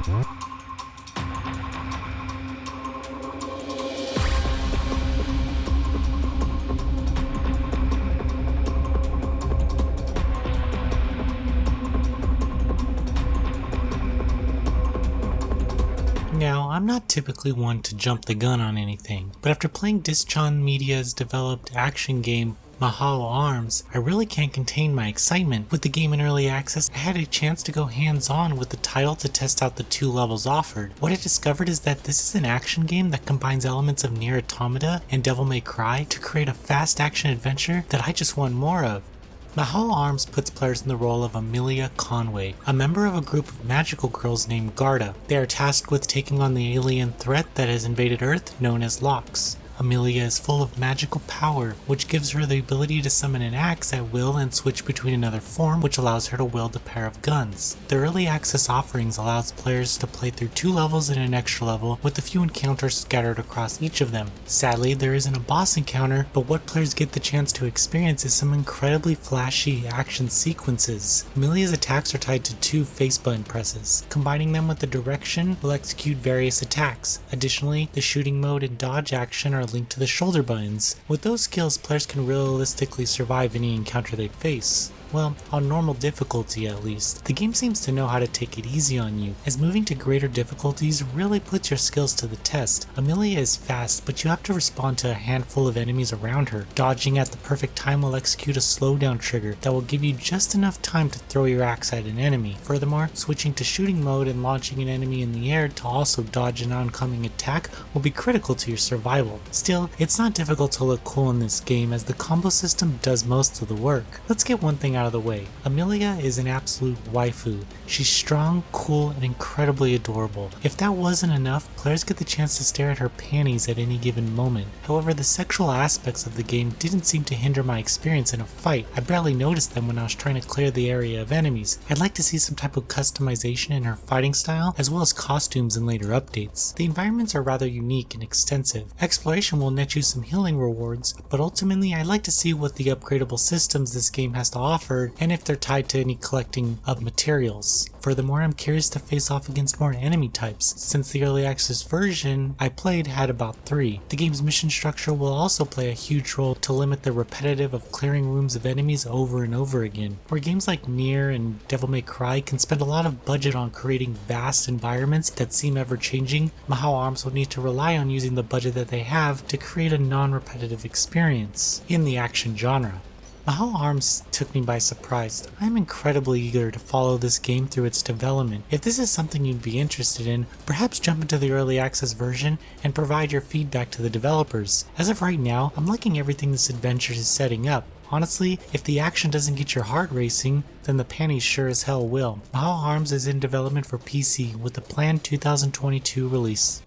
Now, I'm not typically one to jump the gun on anything, but after playing Dischon Media's developed action game Mahou Arms, I really can't contain my excitement. With the game in early access, I had a chance to go hands-on with the title to test out the 2 levels offered. What I discovered is that this is an action game that combines elements of Nier Automata and Devil May Cry to create a fast action adventure that I just want more of. Mahou Arms puts players in the role of Amelia Conway, a member of a group of magical girls named Garda. They are tasked with taking on the alien threat that has invaded Earth, known as Lox. Amelia is full of magical power, which gives her the ability to summon an axe at will and switch between another form, which allows her to wield a pair of guns. The early access offerings allows players to play through 2 levels and an extra level, with a few encounters scattered across each of them. Sadly, there isn't a boss encounter, but what players get the chance to experience is some incredibly flashy action sequences. Amelia's attacks are tied to 2 face button presses. Combining them with the direction will execute various attacks. Additionally, the shooting mode and dodge action are linked to the shoulder buttons. With those skills, players can realistically survive any encounter they face. Well, on normal difficulty at least. The game seems to know how to take it easy on you, as moving to greater difficulties really puts your skills to the test. Amelia is fast, but you have to respond to a handful of enemies around her. Dodging at the perfect time will execute a slowdown trigger that will give you just enough time to throw your axe at an enemy. Furthermore, switching to shooting mode and launching an enemy in the air to also dodge an oncoming attack will be critical to your survival. Still, it's not difficult to look cool in this game, as the combo system does most of the work. Let's get one thing out of the way. Amelia is an absolute waifu. She's strong, cool, and incredibly adorable. If that wasn't enough, players get the chance to stare at her panties at any given moment. However, the sexual aspects of the game didn't seem to hinder my experience in a fight. I barely noticed them when I was trying to clear the area of enemies. I'd like to see some type of customization in her fighting style, as well as costumes in later updates. The environments are rather unique and extensive. Exploration will net you some healing rewards, but ultimately I'd like to see what the upgradable systems this game has to offer, and if they're tied to any collecting of materials. Furthermore, I'm curious to face off against more enemy types, since the early access version I played had about 3. The game's mission structure will also play a huge role to limit the repetitive of clearing rooms of enemies over and over again. Where games like Nier and Devil May Cry can spend a lot of budget on creating vast environments that seem ever changing, Mahou Arms will need to rely on using the budget that they have to create a non-repetitive experience in the action genre. Mahou Arms took me by surprise. I'm incredibly eager to follow this game through its development. If this is something you'd be interested in, perhaps jump into the early access version and provide your feedback to the developers. As of right now, I'm liking everything this adventure is setting up. Honestly, if the action doesn't get your heart racing, then the panties sure as hell will. Mahou Arms is in development for PC with a planned 2022 release.